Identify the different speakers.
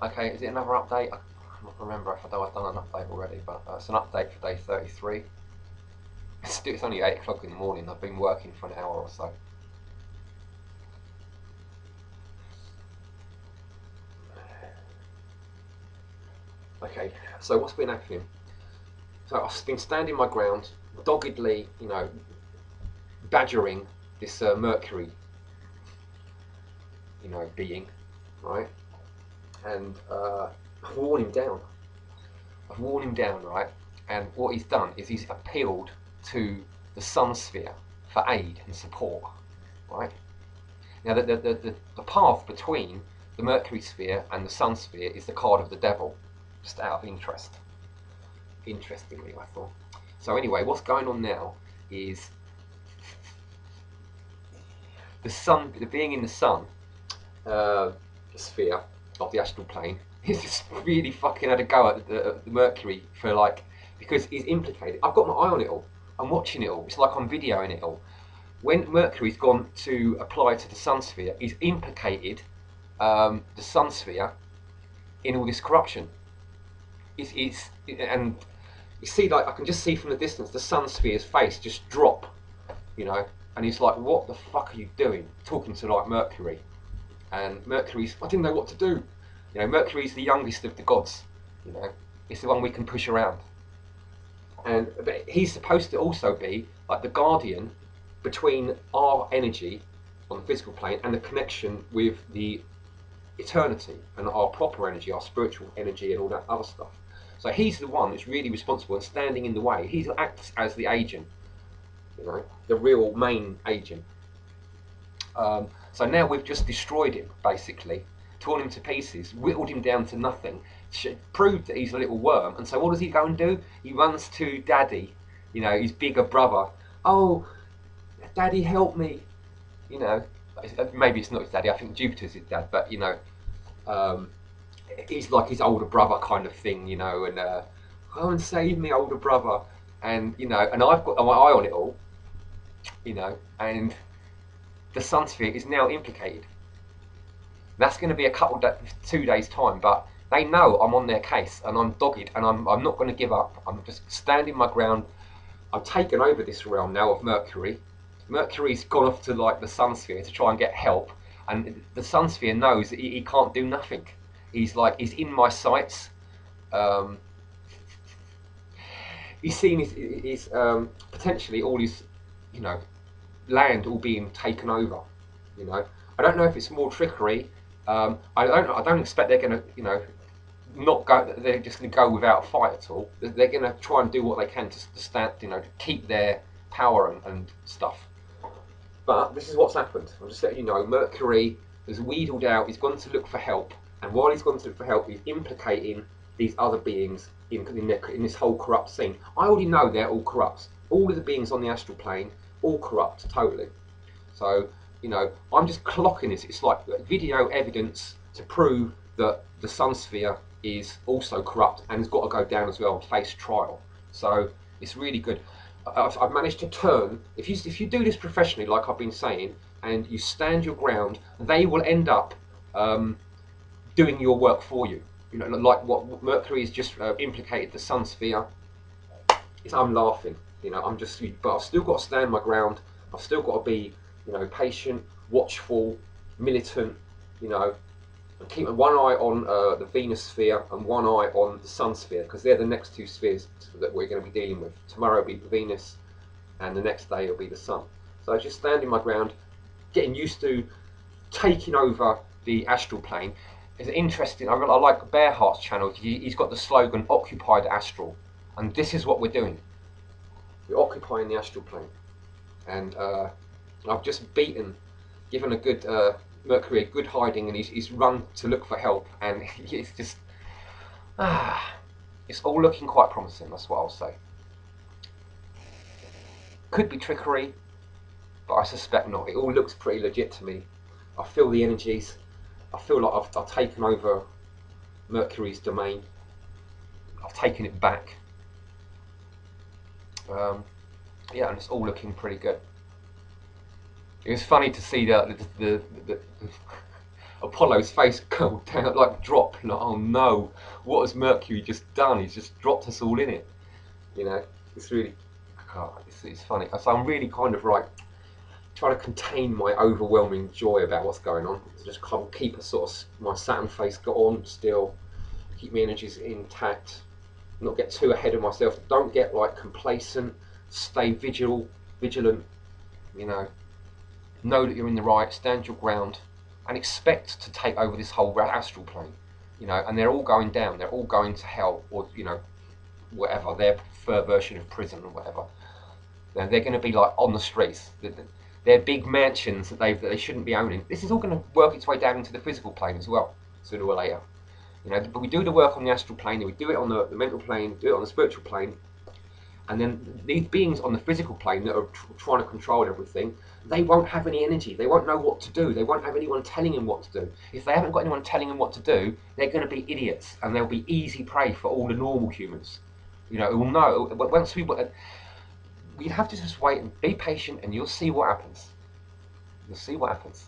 Speaker 1: Okay, is it another update? I can't remember if I've done an update already, but it's an update for day 33. It's only 8 o'clock in the morning. I've been working for an hour or so. Okay, so what's been happening? So I've been standing my ground, doggedly, badgering this Mercury, being, right? And I've worn him down. I've worn him down, right? And what he's done is he's appealed to the Sun sphere for aid and support, right? Now, the path between the Mercury sphere and the Sun sphere is the card of the devil, just out of interest. Interestingly, I thought. So anyway, what's going on now is the Sun, the being in the Sun uh, sphere of the astral plane, he's just really fucking had a go at the Mercury for like, because he's implicated. I've got my eye on it all. I'm watching it all. It's like I'm videoing it all. When Mercury's gone to apply to the Sun sphere, he's implicated the Sun sphere in all this corruption. And you see, like I can just see from the distance the Sun sphere's face just drop, you know, and he's like, "What the fuck are you doing?" Talking to like Mercury, and Mercury's, I didn't know what to do. Mercury's the youngest of the gods. You know, it's the one we can push around, and but he's supposed to also be like the guardian between our energy on the physical plane and the connection with the eternity and our proper energy, our spiritual energy, and all that other stuff. So he's the one that's really responsible and standing in the way. He acts as the agent, the real main agent. So now we've just destroyed him, basically, torn him to pieces, whittled him down to nothing, proved that he's a little worm. And so what does he go and do? He runs to Daddy, his bigger brother. Oh, Daddy, help me. You know, maybe it's not his daddy. I think Jupiter's his dad, but um, he's like his older brother kind of thing, and come and save me, older brother. And I've got my eye on it all, and the Sun sphere is now implicated. That's going to be 2 days time, but they know I'm on their case and I'm dogged and I'm not going to give up. I'm just standing my ground. I've taken over this realm now of Mercury. Mercury's gone off to like the Sun sphere to try and get help, and the Sun sphere knows that he can't do nothing. He's in my sights. Um, he's seen his potentially all his, you know, land all being taken over. You know, I don't know if it's more trickery. I don't expect they're going to, not go. They're just going to go without a fight at all. They're going to try and do what they can to stand, to keep their power and stuff. But this is what's happened. I'm just letting you know. Mercury has wheedled out. He's gone to look for help, and while he's gone to look for help, he's implicating these other beings in this whole corrupt scene. I already know they're all corrupt. All of the beings on the astral plane, all corrupt, totally. So, I'm just clocking this. It's like video evidence to prove that the Sun sphere is also corrupt and has got to go down as well and face trial. So it's really good. I've managed to turn. If you do this professionally, like I've been saying, and you stand your ground, they will end up doing your work for you. Like what Mercury has just implicated the Sun sphere. I'm laughing. But I've still got to stand my ground. I've still got to be, patient, watchful, militant. And keep one eye on the Venus sphere and one eye on the Sun sphere, because they're the next two spheres that we're going to be dealing with. Tomorrow will be Venus, and the next day will be the Sun. So just standing my ground, getting used to taking over the astral plane. It's interesting. I like Bearheart's channel. He's got the slogan "Occupy the Astral," and this is what we're doing. We're occupying the astral plane, and I've just given a good Mercury a good hiding, and he's run to look for help, and it's just it's all looking quite promising. That's what I'll say. Could be trickery, but I suspect not. It all looks pretty legit to me. I feel the energies. I feel like I've taken over Mercury's domain. I've taken it back. Yeah, and it's all looking pretty good. It was funny to see the Apollo's face go down, like drop. Like, oh no, what has Mercury just done? He's just dropped us all in it. You know, it's really, it's funny. So I'm really kind of like trying to contain my overwhelming joy about what's going on. So just kind of keep a sort of my Saturn face got on still, keep my energies intact, not get too ahead of myself. Don't get like complacent. Stay vigilant. You know that you're in the right. Stand your ground, and expect to take over this whole astral plane. You know, and they're all going down. They're all going to hell, or whatever their preferred version of prison or whatever. They're going to be like on the streets. They're big mansions that they shouldn't be owning. This is all going to work its way down into the physical plane as well, sooner or later. But we do the work on the astral plane, we do it on the mental plane, do it on the spiritual plane, and then these beings on the physical plane that are trying to control everything, they won't have any energy. They won't know what to do. They won't have anyone telling them what to do. If they haven't got anyone telling them what to do, they're going to be idiots, and they'll be easy prey for all the normal humans. Who will know. But once we have to just wait and be patient, and you'll see what happens. You'll see what happens.